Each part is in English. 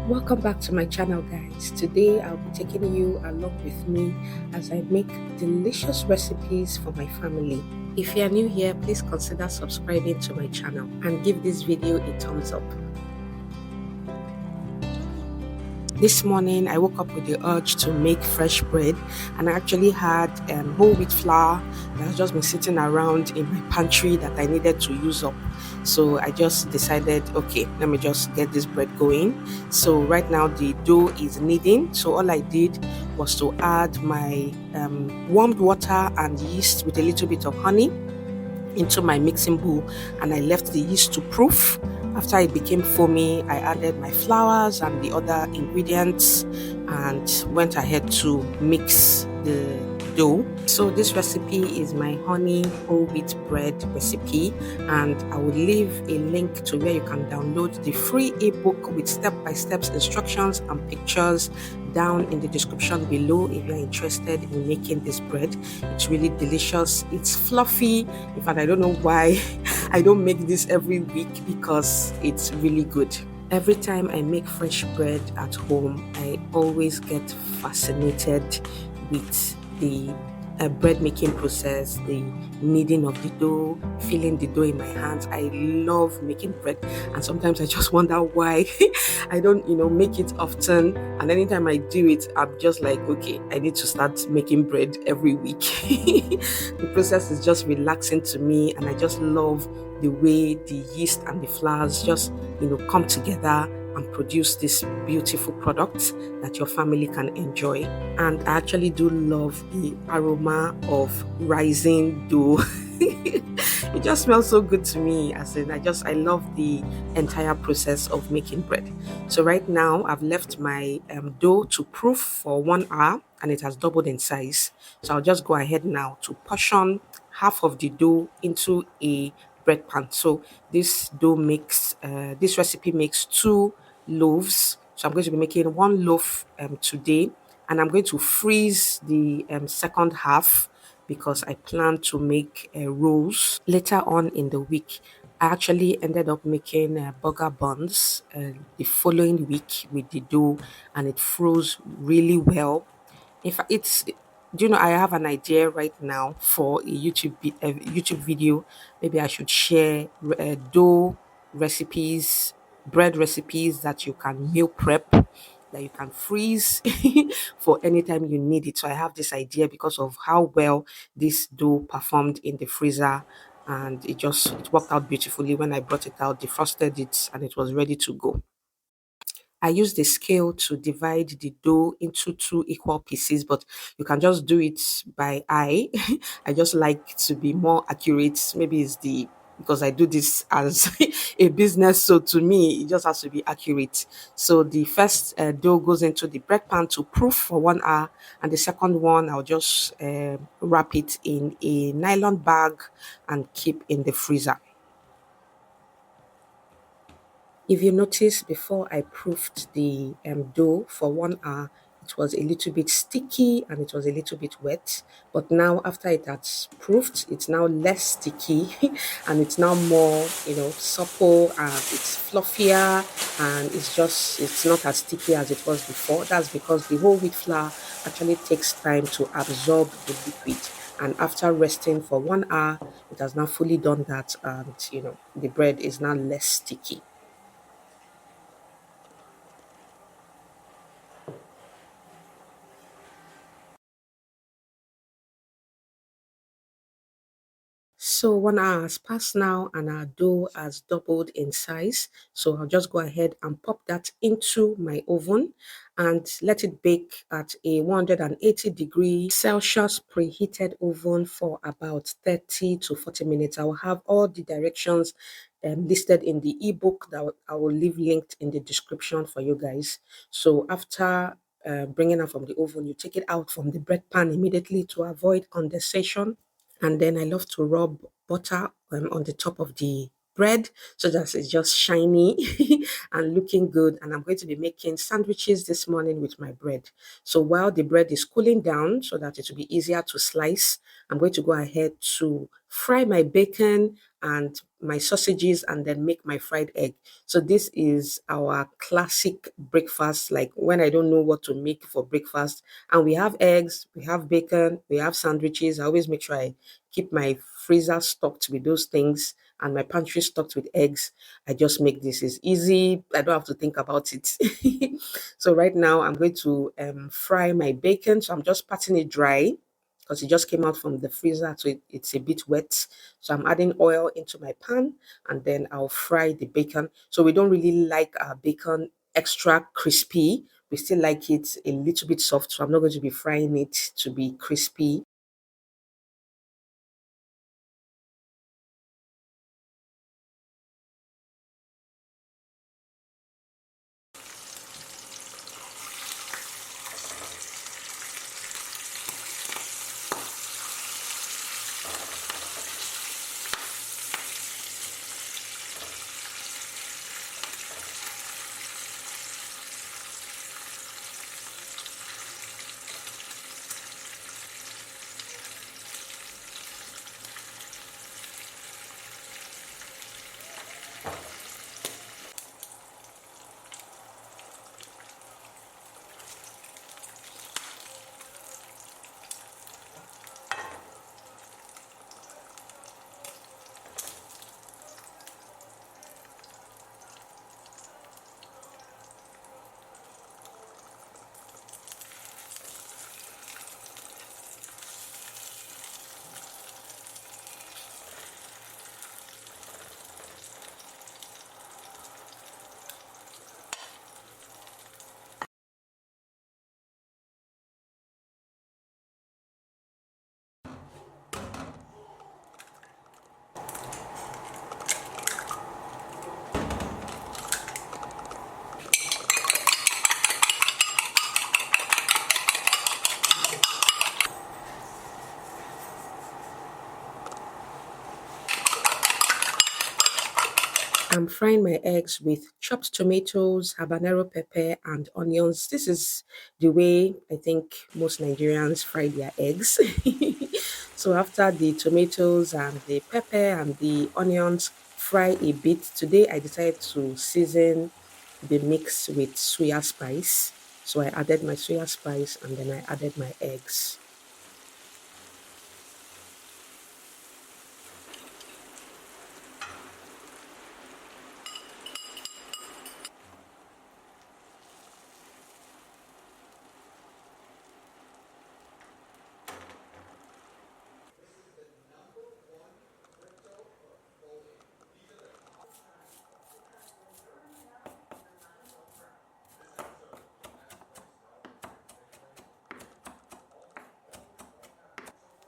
Welcome back to my channel, guys. Today I'll be taking you along with me as I make delicious recipes for my family. If you are new here, please consider subscribing to my channel and give this video a thumbs up. This morning I woke up with the urge to make fresh bread, and I actually had whole wheat flour that has just been sitting around in my pantry that I needed to use up. So I just decided, okay, let me just get this bread going. So right now the dough is kneading. So all I did was to add my warmed water and yeast with a little bit of honey into my mixing bowl, and I left the yeast to proof. After it became foamy, I added my flours and the other ingredients and went ahead to mix the dough. So this recipe is my honey whole wheat bread recipe, and I will leave a link to where you can download the free ebook with step-by-step instructions and pictures down in the description below if you're interested in making this bread. It's really delicious, it's fluffy. In fact, I don't know why I don't make this every week because it's really good. Every time I make fresh bread at home, I always get fascinated with the bread making process, the kneading of the dough, feeling the dough in my hands. I love making bread, and sometimes I just wonder why I don't, make it often. And anytime I do it, I'm just like, okay, I need to start making bread every week. The process is just relaxing to me, and I just love the way the yeast and the flours just, come together and produce this beautiful product that your family can enjoy. And I actually do love the aroma of rising dough. It just smells so good to me. I love the entire process of making bread. So right now I've left my dough to proof for 1 hour, and it has doubled in size. So I'll just go ahead now to portion half of the dough into a bread pan. So this this recipe makes 2 loaves. So I'm going to be making 1 loaf today, and I'm going to freeze the second half because I plan to make rolls later on in the week. I actually ended up making burger buns the following week with the dough, and it froze really well. In fact, I have an idea right now for a YouTube video. Maybe I should share dough recipes, bread recipes that you can meal prep, that you can freeze for anytime you need it. So I have this idea because of how well this dough performed in the freezer, and it worked out beautifully. When I brought it out, defrosted it, and it was ready to go. I use the scale to divide the dough into 2 equal pieces, but you can just do it by eye. I just like to be more accurate. Maybe it's the because I do this as a business, so to me it just has to be accurate. So the first dough goes into the bread pan to proof for 1 hour, and the second one I'll just wrap it in a nylon bag and keep in the freezer. If you notice, before I proofed the dough for 1 hour, it was a little bit sticky and it was a little bit wet. But now, after it has proofed, it's now less sticky and it's now more, supple, and it's fluffier, and it's not as sticky as it was before. That's because the whole wheat flour actually takes time to absorb the liquid. And after resting for 1 hour, it has now fully done that, and the bread is now less sticky. So 1 hour has passed now, and our dough has doubled in size. So I'll just go ahead and pop that into my oven and let it bake at a 180-degree Celsius preheated oven for about 30 to 40 minutes. I will have all the directions listed in the ebook that I will leave linked in the description for you guys. So after bringing it from the oven, you take it out from the bread pan immediately to avoid condensation. And then I love to rub butter on the top of the bread so that it's just shiny and looking good. And I'm going to be making sandwiches this morning with my bread. So while the bread is cooling down so that it will be easier to slice, I'm going to go ahead to fry my bacon and my sausages and then make my fried egg. So this is our classic breakfast, like when I don't know what to make for breakfast. And we have eggs, we have bacon, we have sandwiches. I always make sure I keep my freezer stocked with those things and my pantry stocked with eggs. I just make this. It's easy. I don't have to think about it. So right now I'm going to fry my bacon. So I'm just patting it dry because it just came out from the freezer, so it's a bit wet. So I'm adding oil into my pan and then I'll fry the bacon. So we don't really like our bacon extra crispy. We still like it a little bit soft. So I'm not going to be frying it to be crispy. I'm frying my eggs with chopped tomatoes, habanero pepper, and onions. This is the way I think most Nigerians fry their eggs. So after the tomatoes and the pepper and the onions fry a bit, today I decided to season the mix with soya spice. So I added my soya spice and then I added my eggs.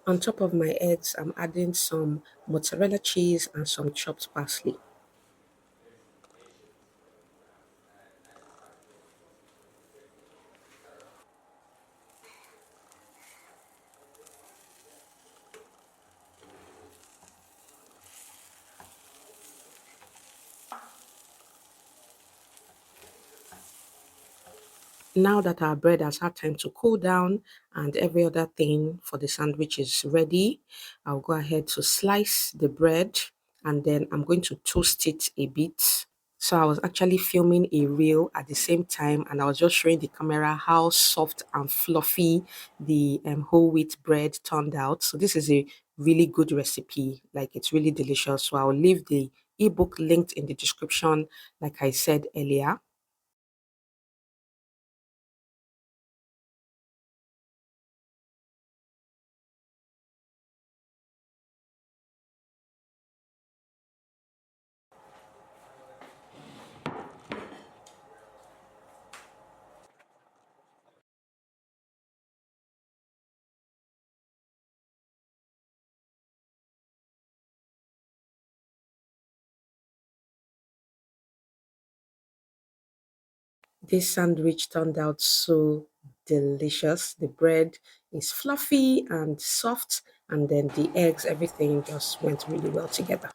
On top of my eggs, I'm adding some mozzarella cheese and some chopped parsley. Now that our bread has had time to cool down and every other thing for the sandwich is ready, I'll go ahead to slice the bread and then I'm going to toast it a bit. So I was actually filming a reel at the same time and I was just showing the camera how soft and fluffy the whole wheat bread turned out. So this is a really good recipe. Like it's really delicious. So I'll leave the ebook linked in the description, like I said earlier. This sandwich turned out so delicious. The bread is fluffy and soft, and then the eggs, everything just went really well together.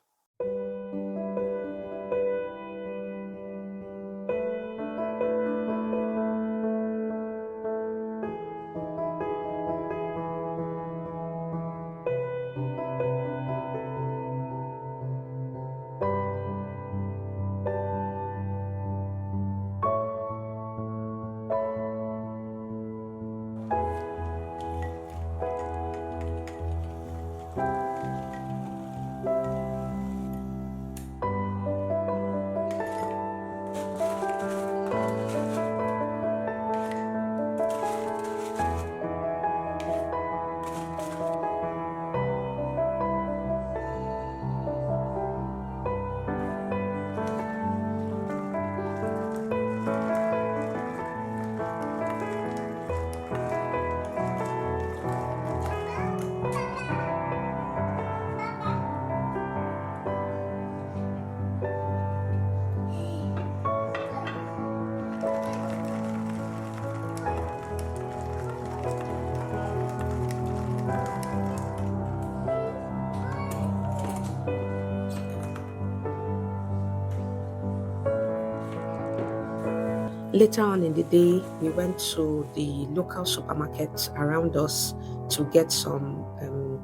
Later on in the day, we went to the local supermarket around us to get some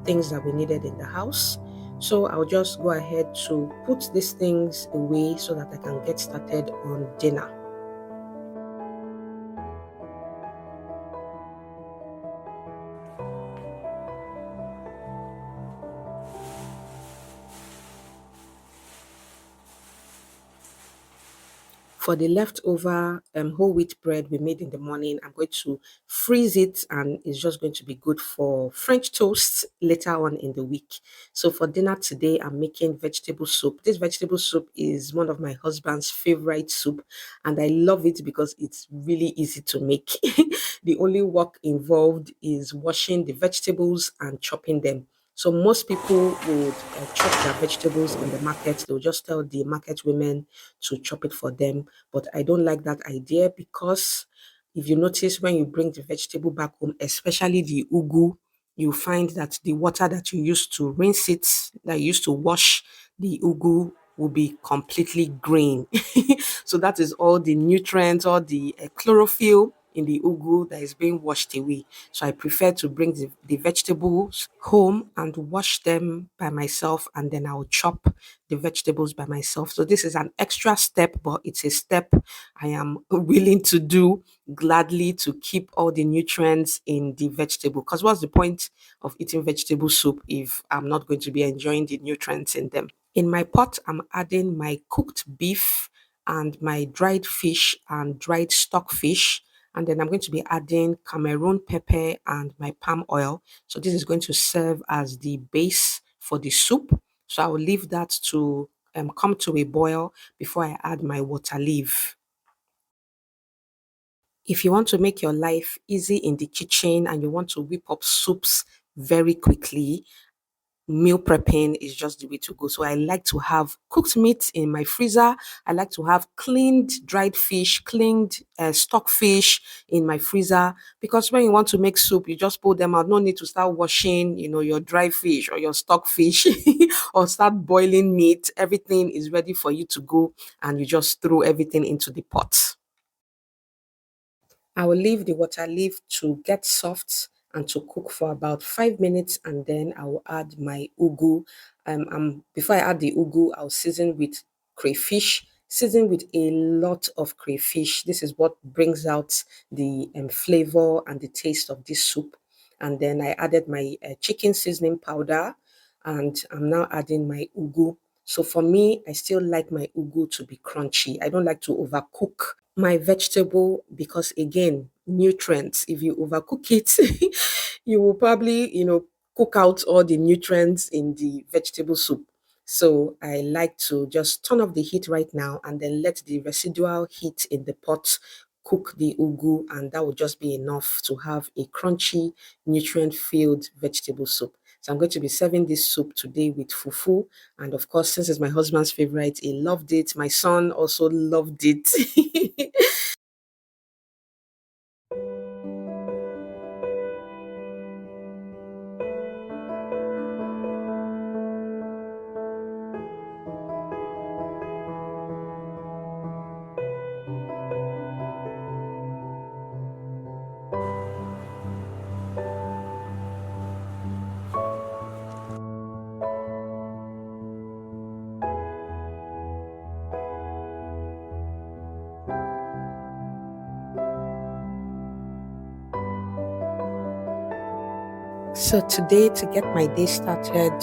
things that we needed in the house. So I'll just go ahead to put these things away so that I can get started on dinner. For the leftover whole wheat bread we made in the morning, I'm going to freeze it and it's just going to be good for French toast later on in the week. So for dinner today, I'm making vegetable soup. This vegetable soup is one of my husband's favorite soup, and I love it because it's really easy to make. The only work involved is washing the vegetables and chopping them. So most people would chop their vegetables in the market. They'll just tell the market women to chop it for them. But I don't like that idea because if you notice when you bring the vegetable back home, especially the ugu, you find that the water that you used to rinse it, that you used to wash the ugu, will be completely green. So that is all the nutrients, all the chlorophyll in the ugu that is being washed away. So I prefer to bring the vegetables home and wash them by myself, and then I'll chop the vegetables by myself. So this is an extra step, but it's a step I am willing to do gladly to keep all the nutrients in the vegetable. Because what's the point of eating vegetable soup if I'm not going to be enjoying the nutrients in them? In my pot, I'm adding my cooked beef and my dried fish and dried stock fish. And then I'm going to be adding Cameroon pepper and my palm oil. So this is going to serve as the base for the soup. So I will leave that to come to a boil before I add my water leaf. If you want to make your life easy in the kitchen and you want to whip up soups very quickly, meal prepping is just the way to go. So I like to have cooked meat in my freezer. I like to have cleaned dried fish, cleaned stock fish in my freezer, because when you want to make soup, you just pull them out. No need to start washing, your dry fish or your stock fish or start boiling meat. Everything is ready for you to go and you just throw everything into the pot. I will leave the water leaf to get soft and to cook for about 5 minutes, and then I will add my ugu. Before I add the ugu, I'll season with crayfish, season with a lot of crayfish. This is what brings out the flavor and the taste of this soup. And then I added my chicken seasoning powder, and I'm now adding my ugu. So for me, I still like my ugu to be crunchy. I don't like to overcook my vegetable because, again, nutrients. If you overcook it, you will probably, cook out all the nutrients in the vegetable soup. So I like to just turn off the heat right now and then let the residual heat in the pot cook the ugu, and that will just be enough to have a crunchy, nutrient-filled vegetable soup. So I'm going to be serving this soup today with fufu. And of course, since it's my husband's favorite, he loved it. My son also loved it. So today, to get my day started,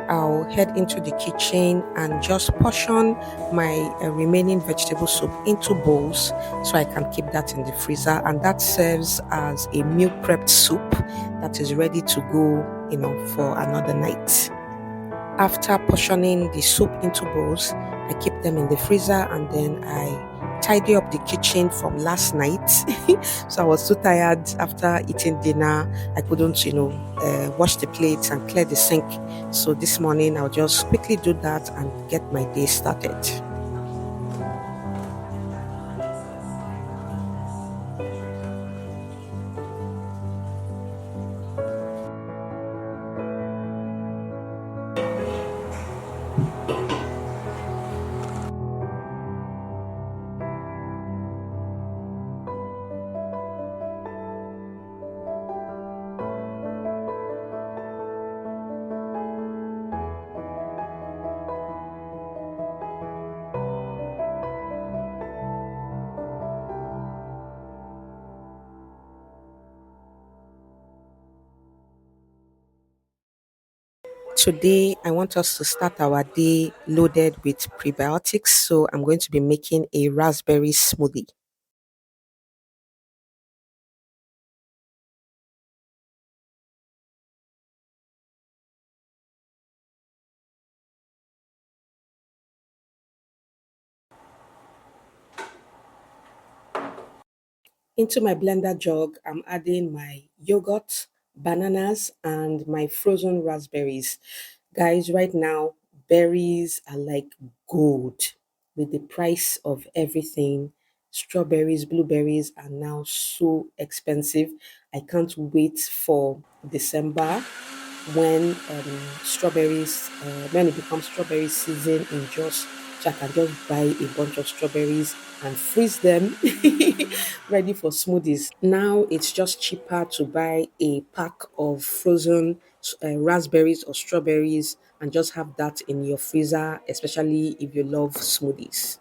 I'll head into the kitchen and just portion my remaining vegetable soup into bowls so I can keep that in the freezer. And that serves as a meal prepped soup that is ready to go, for another night. After portioning the soup into bowls, I keep them in the freezer, and then I tidy up the kitchen from last night. So I was too tired after eating dinner. I couldn't, wash the plates and clear the sink. So this morning I'll just quickly do that and get my day started. Today, I want us to start our day loaded with prebiotics. So, I'm going to be making a raspberry smoothie. Into my blender jug, I'm adding my yogurt, bananas, and my frozen raspberries. Guys, right now, berries are like gold with the price of everything. Strawberries, blueberries are now so expensive. I can't wait for December when it becomes strawberry season in Jos, so I can just buy a bunch of strawberries and freeze them ready for smoothies. Now it's just cheaper to buy a pack of frozen raspberries or strawberries and just have that in your freezer, especially if you love smoothies.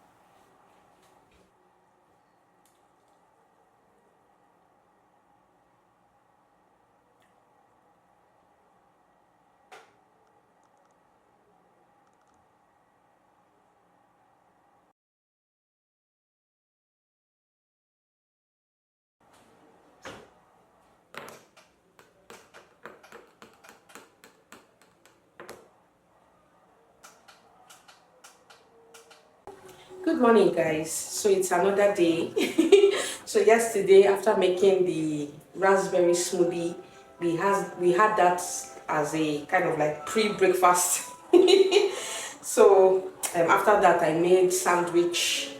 Good morning, guys. So it's another day. So yesterday, after making the raspberry smoothie, we had that as a kind of like pre-breakfast. So after that, I made sandwich,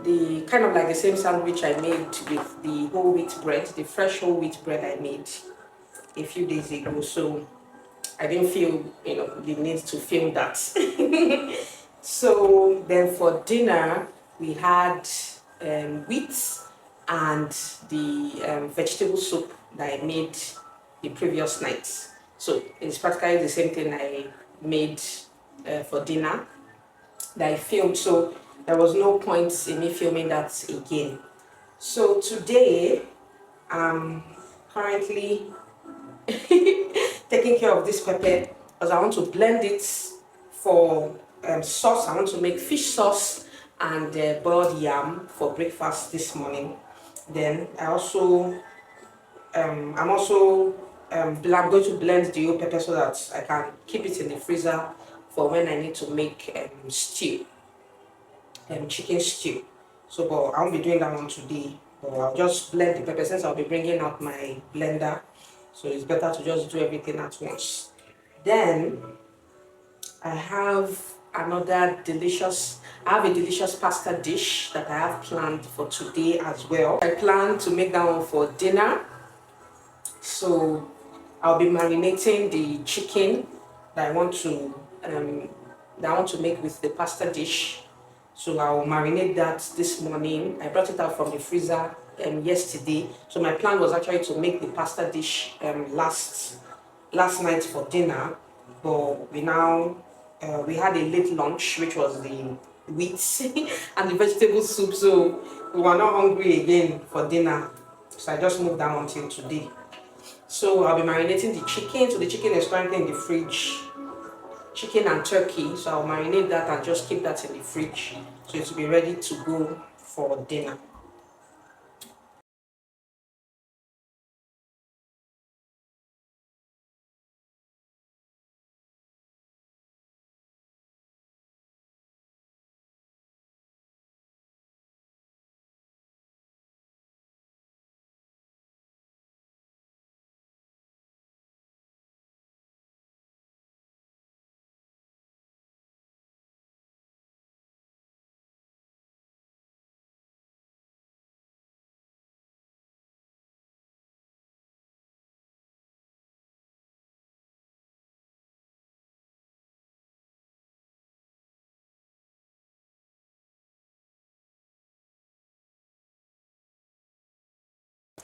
the kind of like the same sandwich I made with the whole wheat bread, the fresh whole wheat bread I made a few days ago. So I didn't feel, the need to film that. So then for dinner, we had wheat and the vegetable soup that I made the previous night. So it's practically the same thing I made for dinner that I filmed. So there was no point in me filming that again. So today, I'm currently taking care of this pepper because I want to blend it for sauce. I want to make fish sauce and boiled yam for breakfast this morning. Then I'm going to blend the whole pepper so that I can keep it in the freezer for when I need to make stew, chicken stew. So, but I won't be doing that one today. But I'll just blend the pepper since I'll be bringing out my blender. So it's better to just do everything at once. Then I have I have a delicious pasta dish that I have planned for today as well. I plan to make that one for dinner. So I'll be marinating the chicken that I want to make with the pasta dish. So I'll marinate that this morning. I brought it out from the freezer yesterday. So my plan was actually to make the pasta dish last night for dinner, but we had a late lunch, which was the wheat and the vegetable soup. So we were not hungry again for dinner. So I just moved that one till today. So I'll be marinating the chicken. So the chicken is currently in the fridge. Chicken and turkey. So I'll marinate that and just keep that in the fridge. So it will be ready to go for dinner.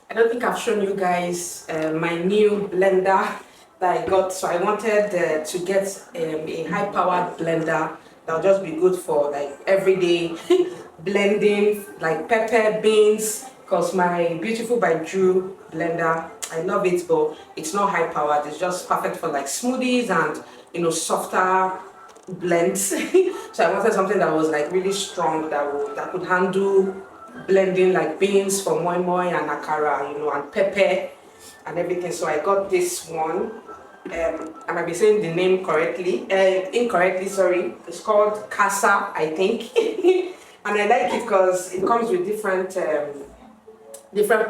I don't think I've shown you guys my new blender that I got. So I wanted to get a high-powered blender that'll just be good for like everyday blending, like pepper, beans, because my Beautiful by Drew blender, I love it, but it's not high powered. It's just perfect for like smoothies and, you know, softer blends. So I wanted something that was like really strong, that could handle blending like beans for moi moi and akara, you know, and pepper and everything. So I got this one. I might be saying the name incorrectly, sorry. It's called Casa, I think. And I like it because it comes with different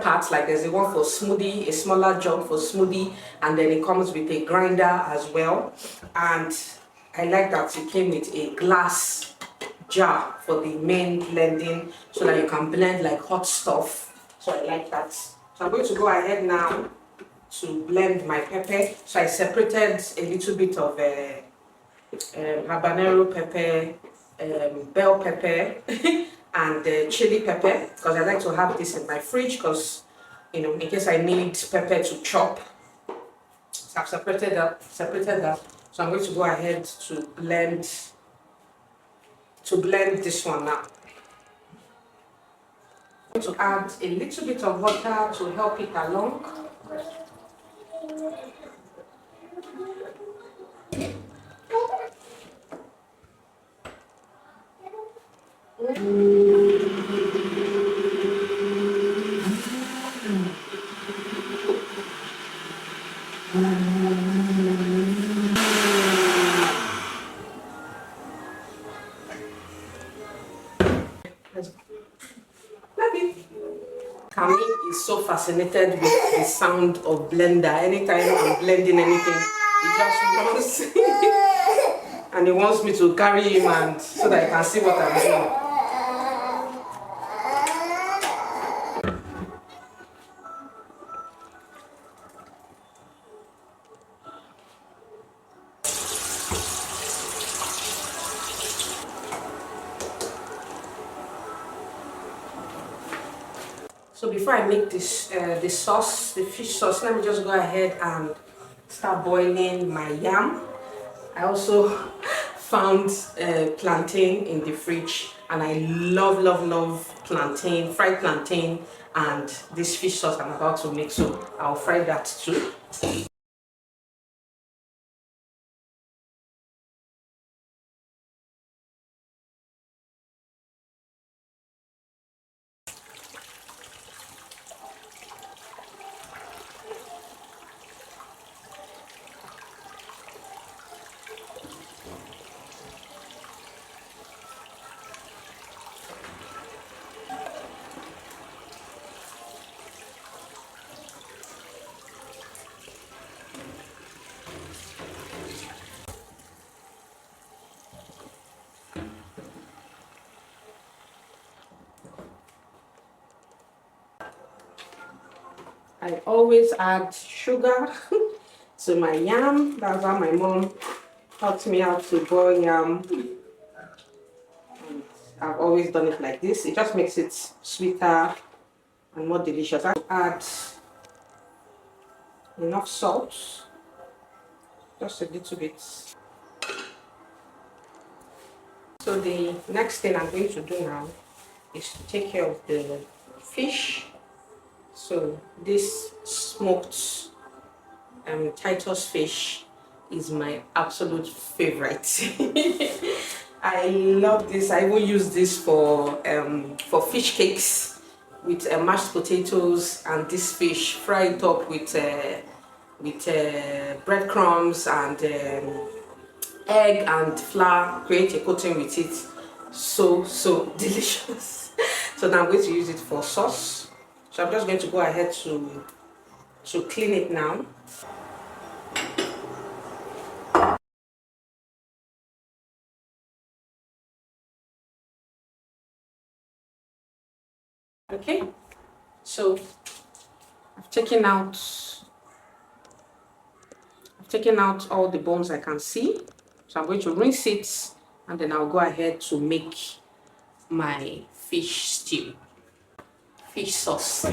parts. Like there's a one for smoothie, a smaller jug for smoothie, and then it comes with a grinder as well. And I like that it came with a glass jar for the main blending, so that you can blend like hot stuff. So I like that. So I'm going to go ahead now to blend my pepper. So I separated a little bit of habanero pepper, bell pepper, and chili pepper, because I like to have this in my fridge, because, you know, in case I need pepper to chop. So I've separated that. So I'm going to go ahead to blend this one now. I'm going to add a little bit of water to help it along. Camille is so fascinated with the sound of blender. Anytime I'm blending anything, he just runs and he wants me to carry him and so that he can see what I'm doing. So before I make this the sauce, the fish sauce, let me just go ahead and start boiling my yam. I also found plantain in the fridge, and I love plantain, fried plantain, and this fish sauce I'm about to make, so I'll fry that too. I always add sugar to my yam. That's how my mom taught me how to boil yam. And I've always done it like this. It just makes it sweeter and more delicious. I add enough salt, just a little bit. So the next thing I'm going to do now is to take care of the fish. So this smoked Titus fish is my absolute favorite. I love this. I will use this for fish cakes with mashed potatoes and this fish, fry it up with breadcrumbs and egg and flour, create a coating with it. So delicious. So now I'm going to use it for sauce. So I'm just going to go ahead to clean it now. Okay, so I've taken out all the bones I can see. So I'm going to rinse it, and then I'll go ahead to make my fish stew, fish sauce.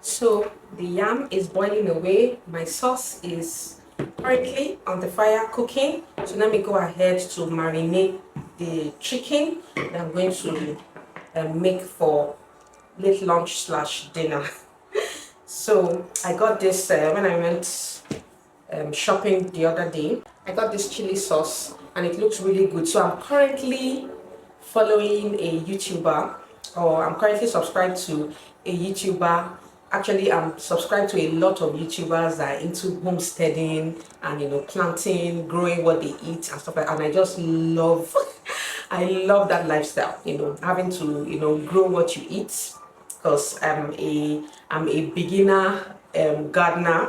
So the yam is boiling away. My sauce is currently on the fire cooking. So let me go ahead to marinate the chicken that I'm going to make for late lunch slash dinner. So I got this when I went shopping the other day. I got this chili sauce and it looks really good. So I'm currently following a YouTuber, or I'm currently subscribed to a YouTuber. Actually, I'm subscribed to a lot of YouTubers that are into homesteading and planting, growing what they eat and stuff like that. And I just love I love that lifestyle, having to grow what you eat, because I'm a beginner gardener.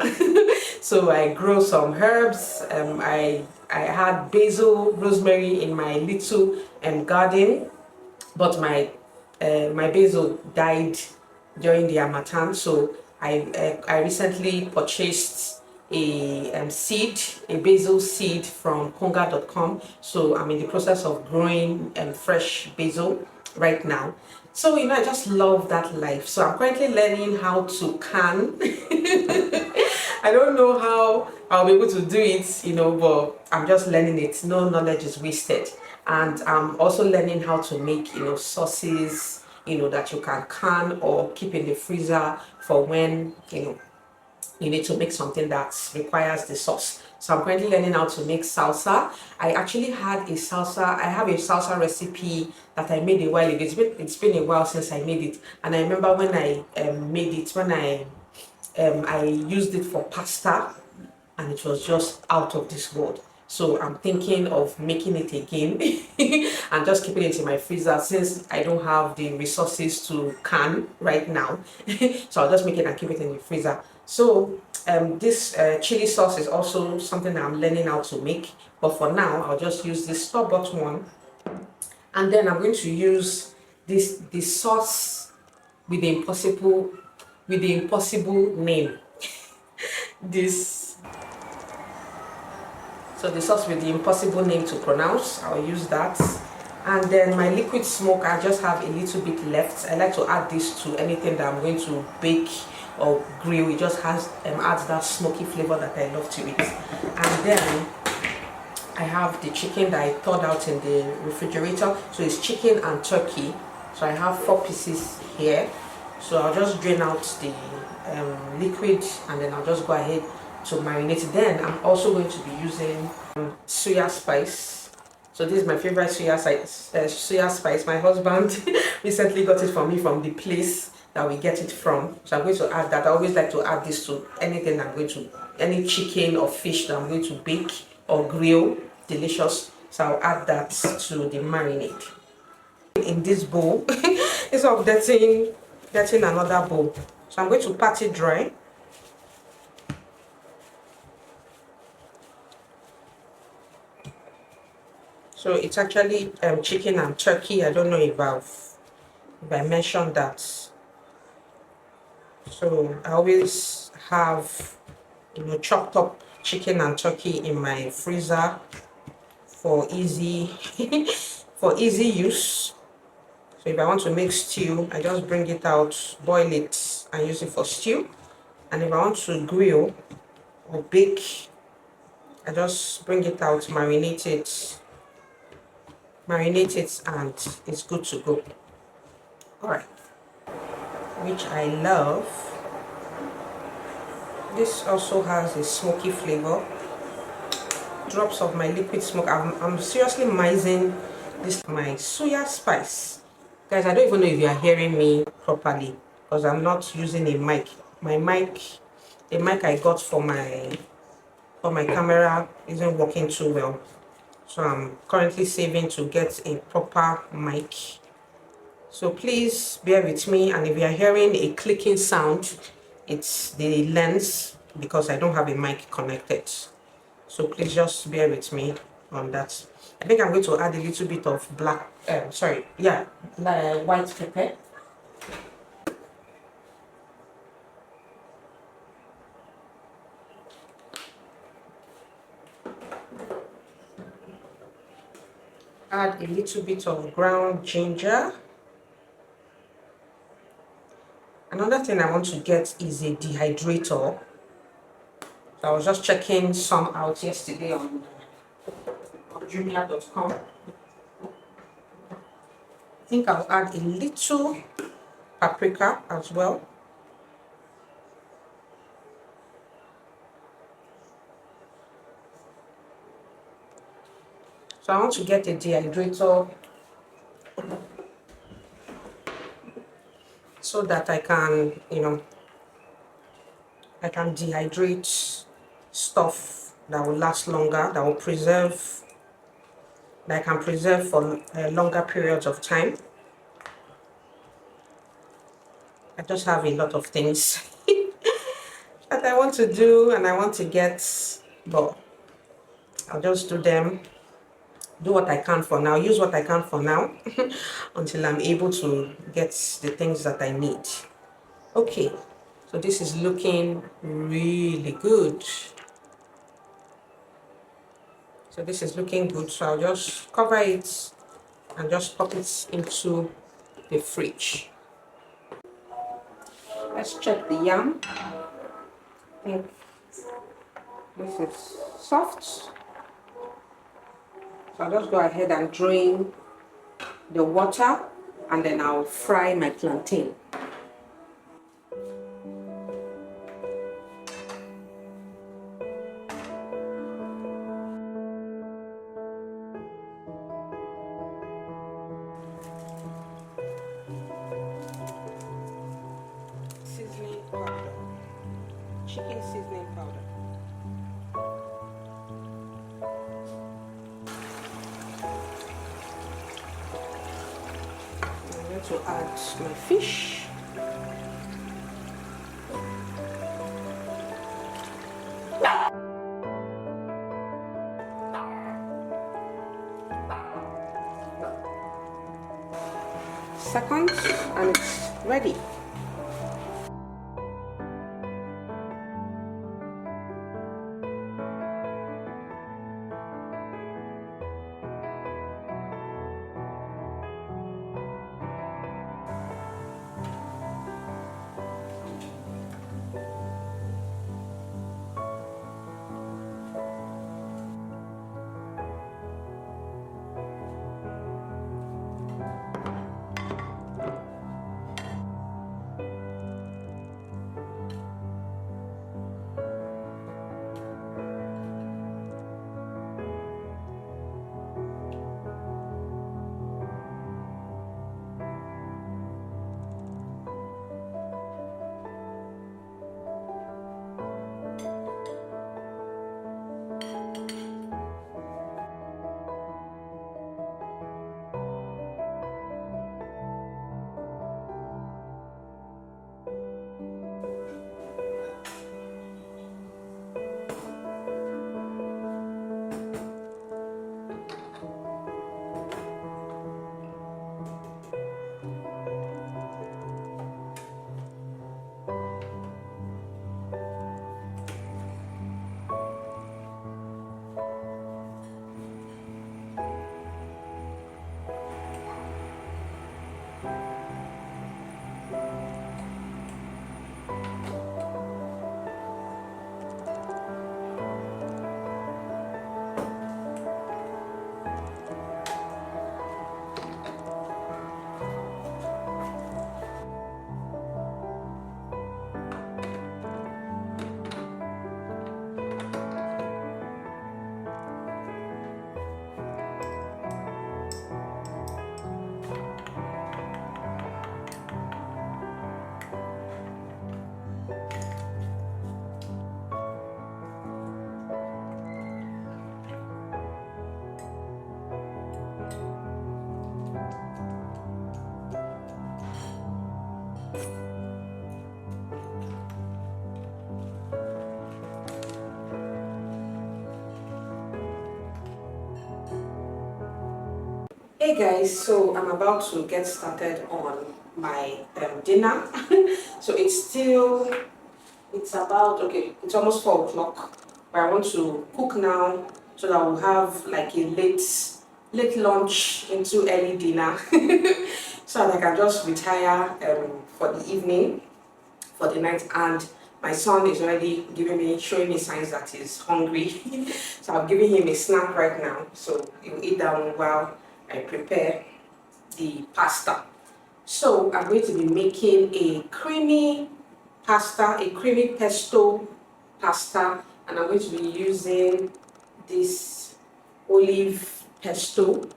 So I grow some herbs. I had basil, rosemary in my little garden, but my basil died during the harmattan. So I recently purchased a basil seed from konga.com. So I'm in the process of growing fresh basil right now. So I just love that life. So I'm currently learning how to can. I don't know how I'll be able to do it, but I'm just learning it. No knowledge is wasted. And I'm also learning how to make, sauces, that you can or keep in the freezer for when, you need to make something that requires the sauce. So I'm currently learning how to make salsa. I actually had a salsa. I have a salsa recipe that I made a while ago. It's been a while since I made it, and I remember when I made it, when I used it for pasta, and it was just out of this world. So I'm thinking of making it again and just keeping it in my freezer, since I don't have the resources to can right now. So I'll just make it and keep it in the freezer. So this chili sauce is also something that I'm learning how to make. But for now, I'll just use this store-bought one. And then I'm going to use this sauce with the impossible name. This So the sauce with the impossible name to pronounce, I'll use that. And then my liquid smoke, I just have a little bit left. I like to add this to anything that I'm going to bake or grill. It just adds that smoky flavor that I love to eat. And then I have the chicken that I thawed out in the refrigerator. So it's chicken and turkey. So I have 4 pieces here. So I'll just drain out the liquid, and then I'll just go ahead to marinate it. Then I'm also going to be using soya spice. So this is my favorite soya spice. My husband recently got it for me from the place that we get it from. So I'm going to add that. I always like to add this to anything any chicken or fish that I'm going to bake or grill. Delicious. So I'll add that to the marinade in this bowl instead of getting another bowl. So I'm going to pat it dry. So it's actually chicken and turkey. I don't know if I mentioned that. So I always have chopped up chicken and turkey in my freezer for easy for easy use. So if I want to make stew, I just bring it out, boil it, and use it for stew. And if I want to grill or bake, I just bring it out, marinate it, and it's good to go. Alright, which I love. This also has a smoky flavor. Drops of my liquid smoke. I'm seriously mixing this my soya spice. Guys, I don't even know if you are hearing me properly because I'm not using a mic. The mic I got for my camera isn't working too well. So I'm currently saving to get a proper mic. So please bear with me, and if you are hearing a clicking sound, it's the lens because I don't have a mic connected. So please just bear with me on that. I think I'm going to add a little bit of white pepper. Add a little bit of ground ginger. And Another thing I want to get is a dehydrator. So I was just checking some out yesterday on jumia.com. I think I'll add a little paprika as well. So I want to get a dehydrator so that I can, I can dehydrate stuff that will last longer, that will preserve, that I can preserve for longer periods of time. I just have a lot of things that I want to do and I want to get, but I'll just do them, do what I can for now, use what I can for now until I'm able to get the things that I need. Okay, so this is looking really good. So this is looking good, so I'll just cover it and just pop it into the fridge. Let's check the yam. I think this is soft. So I'll just go ahead and drain the water and then I'll fry my plantain. Seasoning powder, chicken seasoning powder. I'm going to add my fish. Seconds and it's ready. Hey guys, so I'm about to get started on my dinner. So it's about, okay, it's almost 4 o'clock, but I want to cook now so that we'll have like a late lunch into early dinner so that I can just retire for the evening. for the night, and my son is already showing me signs that he's hungry. So I'm giving him a snack right now, so he'll eat that one while I prepare the pasta. So I'm going to be making a creamy pasta, a creamy pesto pasta, and I'm going to be using this olive pesto,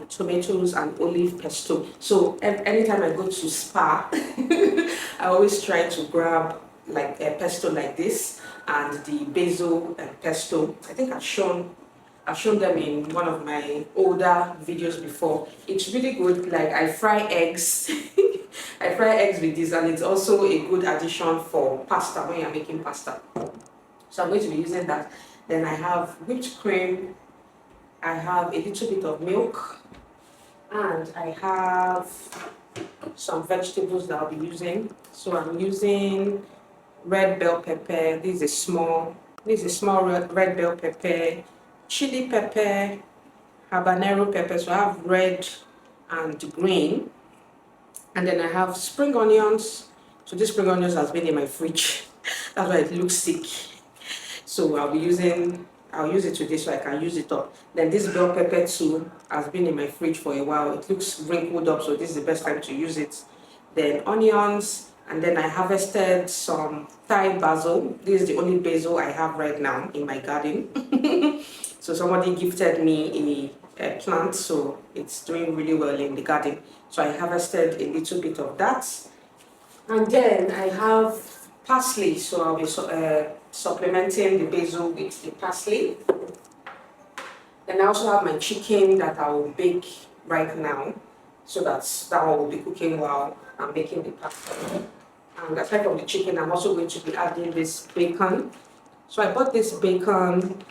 tomatoes and olive pesto. So anytime I go to Spa, I always try to grab like a pesto like this and the basil and pesto. I think I've shown them in one of my older videos before. It's really good. Like I fry eggs. I fry eggs with this, and it's also a good addition for pasta when you're making pasta. So I'm going to be using that. Then I have whipped cream. I have a little bit of milk, and I have some vegetables that I'll be using. So I'm using red bell pepper. This is a small red bell pepper, chili pepper, habanero pepper. So I have red and green. And then I have spring onions. So this spring onions has been in my fridge. That's why it looks thick. So I'll use it today so I can use it up. Then this bell pepper too has been in my fridge for a while. It looks wrinkled up, so this is the best time to use it. Then onions, and then I harvested some Thai basil. This is the only basil I have right now in my garden. So somebody gifted me a plant, so it's doing really well in the garden. So I harvested a little bit of that. And then I have parsley, so I'll be supplementing the basil with the parsley. Then I also have my chicken that I will bake right now, so that one will be cooking while I'm making the pasta. And aside from the chicken, I'm also going to be adding this bacon. So I bought this bacon.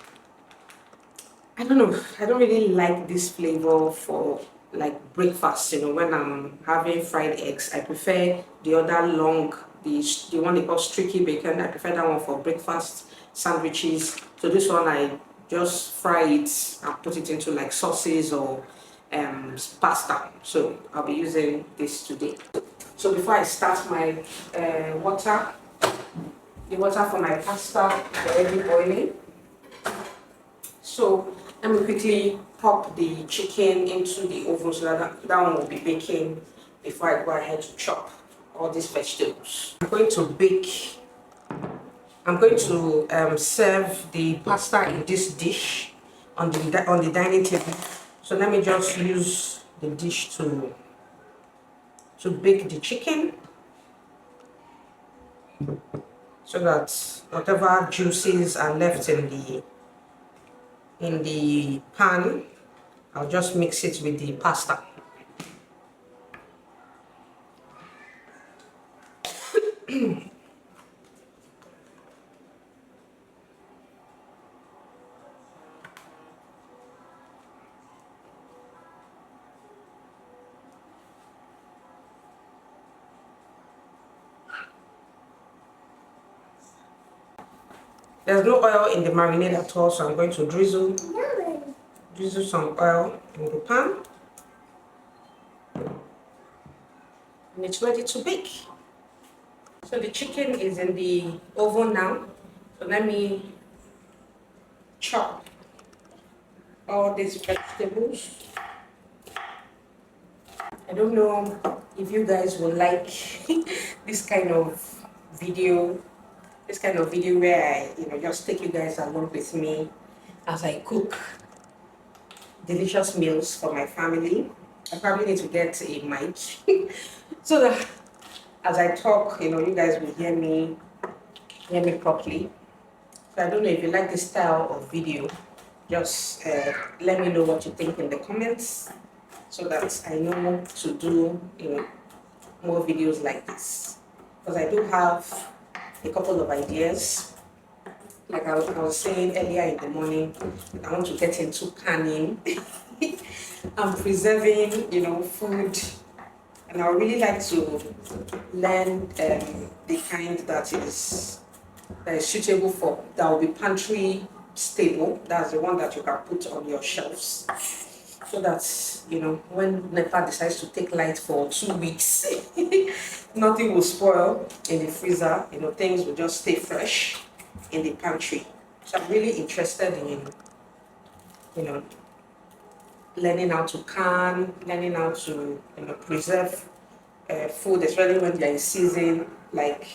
I don't know, I don't really like this flavor for like breakfast, you know, when I'm having fried eggs. I prefer the other long, the one they call streaky bacon. I prefer that one for breakfast sandwiches. So this one I just fry it and put it into like sauces or pasta. So I'll be using this today. So before I start my water, the water for my pasta is already boiling. So let me quickly pop the chicken into the oven so that one will be baking before I go ahead to chop all these vegetables. I'm going to serve the pasta in this dish on the dining table. So let me just use the dish to bake the chicken, so that whatever juices are left in the pan, I'll just mix it with the pasta. There's no oil in the marinade at all, so I'm going to drizzle some oil in the pan. And it's ready to bake. So the chicken is in the oven now. So let me chop all these vegetables. I don't know if you guys will like this kind of video where I just take you guys along with me as I cook delicious meals for my family. I probably need to get a mic so that as I talk, you guys will hear me properly. So I don't know if you like this style of video. Just let me know what you think in the comments, so that I know to do more videos like this, because I do have a couple of ideas. Like I was saying earlier in the morning, I want to get into canning and preserving, food. And I would really like to learn the kind that is suitable for, that will be pantry stable. That's the one that you can put on your shelves. so that, you know, when NEPA decides to take light for 2 weeks, nothing will spoil in the freezer. You know, things will just stay fresh in the pantry. So I'm really interested in, you know, learning how to can, learning how to, you know, preserve food, especially when they're in season, like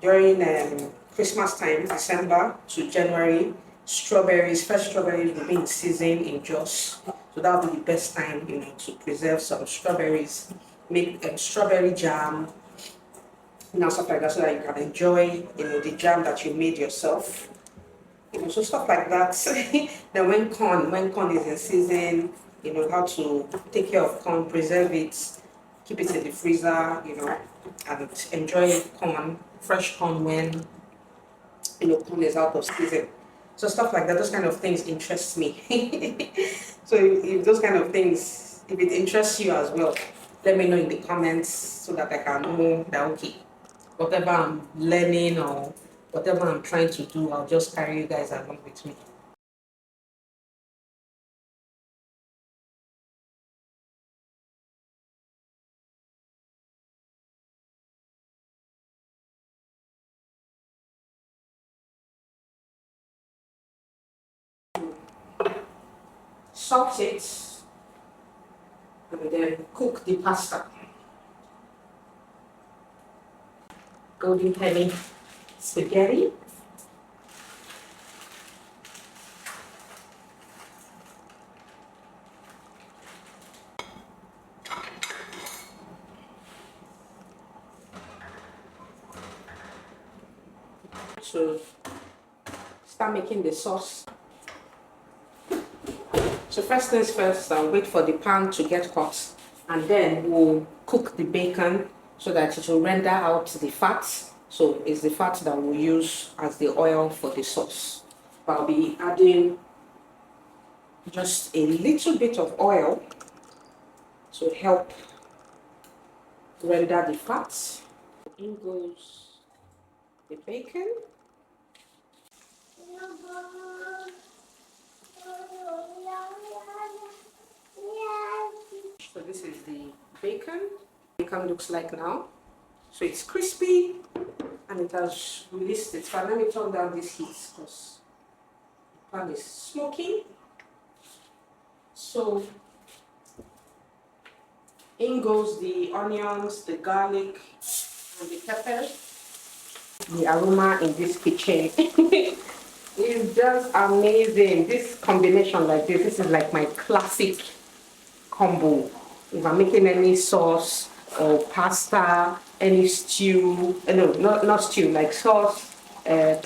during Christmas time, December to January. Strawberries, fresh strawberries will be in season in Jos. So that would be the best time, you know, to preserve some strawberries, make strawberry jam, you know, stuff like that, so that you can enjoy, you know, the jam that you made yourself. You know, so stuff like that. Then when corn is in season, you know, how to take care of corn, preserve it, keep it in the freezer, you know, and enjoy corn, fresh corn when, you know, corn is out of season. So stuff like that, those kind of things interest me. So if those kind of things, if it interests you as well, let me know in the comments so that I can know that, okay, whatever I'm learning or whatever I'm trying to do, I'll just carry you guys along with me. Salt it and then cook the pasta. Golden penny spaghetti. So start making the sauce. So first things first, I'll wait for the pan to get hot, and then we'll cook the bacon so that it will render out the fat. So it's the fat that we'll use as the oil for the sauce. I'll be adding just a little bit of oil to help render the fat. In goes the bacon. So this is the bacon. Bacon looks like now. So it's crispy and it has released its fat. Let me turn down this heat because the pan is smoking. So in goes the onions, the garlic, and the pepper. The aroma in this kitchen is just amazing. This combination like this is like my classic combo. If I'm making any sauce or pasta, any stew, no, not stew, like sauce,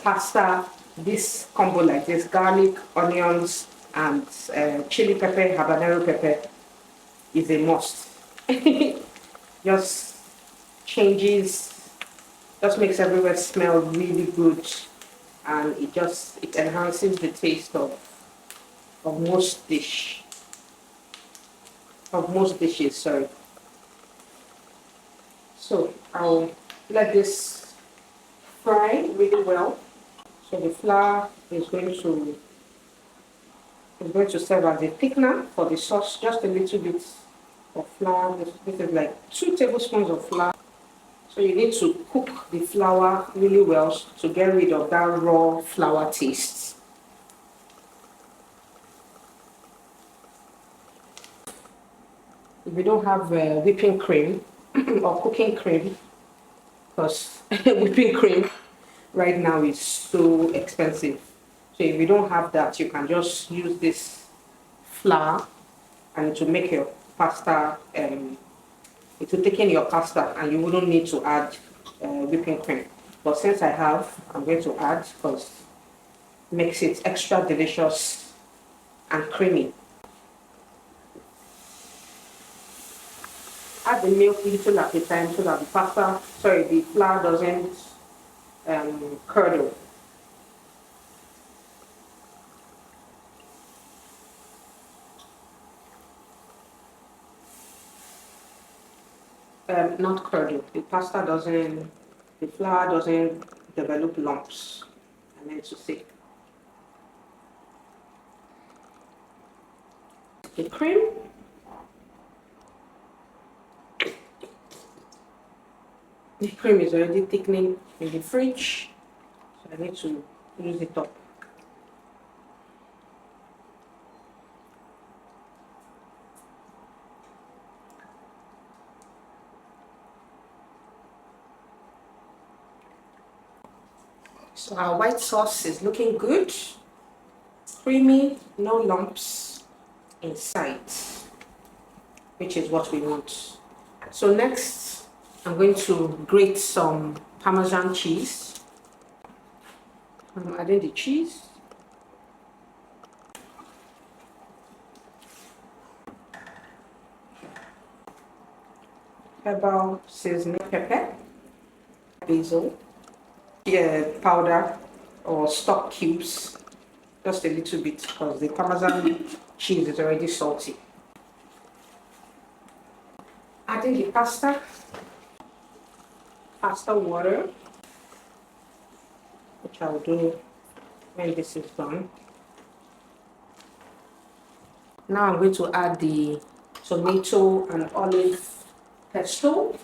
pasta, this combo like this, garlic, onions, and chili pepper, habanero pepper is a must. Just changes, just makes everywhere smell really good, and it enhances the taste of most dishes, sorry. So I'll let this fry really well. So the flour is going to serve as a thickener for the sauce, just a little bit of flour. This is like 2 tablespoons of flour. So you need to cook the flour really well to get rid of that raw flour taste. If you don't have whipping cream or cooking cream, because whipping cream right now is so expensive. So if you don't have that, you can just use this flour and to make your pasta, it will thicken your pasta and you wouldn't need to add whipping cream. But since I have, I'm going to add because it makes it extra delicious and creamy. Add the milk little at a time so that the flour doesn't curdle. Not curdle. The flour doesn't develop lumps. I meant to say. The cream. The cream is already thickening in the fridge, so I need to use it up. So our white sauce is looking good, creamy, no lumps inside, which is what we want. So next, I'm going to grate some Parmesan cheese. I'm adding the cheese. Herbal seasoning pepper, basil, powder or stock cubes, just a little bit because the Parmesan cheese is already salty. Adding the pasta water, which I'll do when this is done. Now I'm going to add the tomato and olive pesto,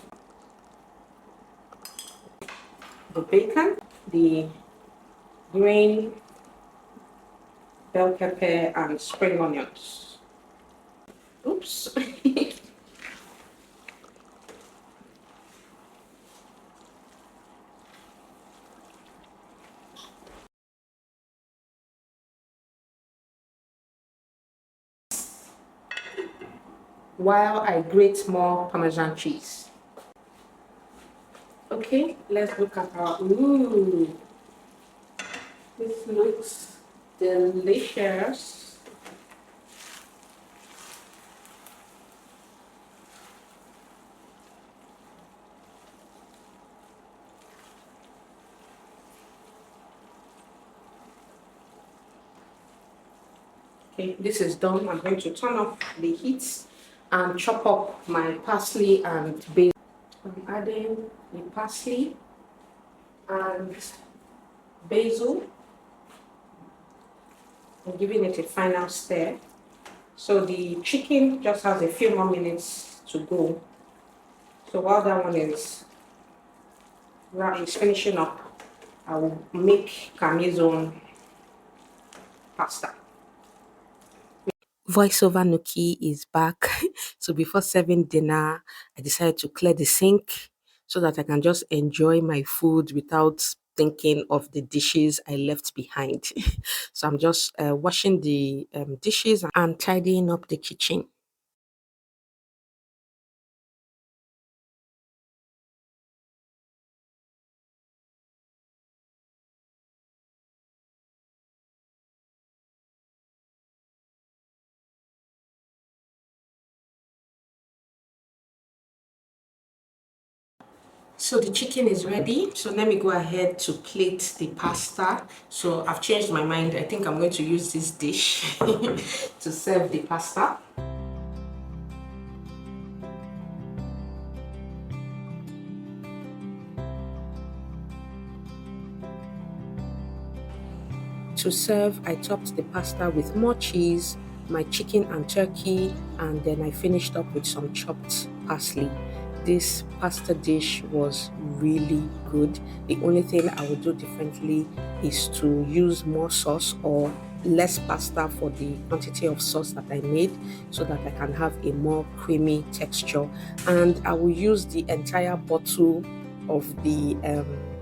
the bacon, the green bell pepper and spring onions. Oops. While I grate more Parmesan cheese. Okay, let's look at our, ooh, this looks delicious. Okay, this is done. I'm going to turn off the heat and chop up my parsley and basil. I'm adding the parsley and basil. I'm giving it a final stir. So the chicken just has a few more minutes to go. So while that one is finishing up, I will make Camizone pasta. Voiceover Nuki is back. So before serving dinner, I decided to clear the sink so that I can just enjoy my food without thinking of the dishes I left behind. So I'm just washing the dishes and tidying up the kitchen. So the chicken is ready. So let me go ahead to plate the pasta. So I've changed my mind. I think I'm going to use this dish to serve the pasta. To serve, I topped the pasta with more cheese, my chicken and turkey, and then I finished up with some chopped parsley. This pasta dish was really good. The only thing I would do differently is to use more sauce or less pasta for the quantity of sauce that I made so that I can have a more creamy texture. And I will use the entire bottle of the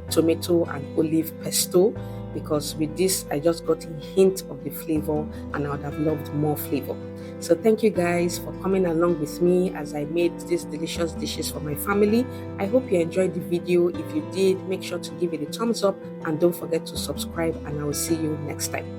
tomato and olive pesto, because with this I just got a hint of the flavor and I would have loved more flavor. So thank you guys for coming along with me as I made these delicious dishes for my family. I hope you enjoyed the video. If you did, make sure to give it a thumbs up and don't forget to subscribe, and I will see you next time.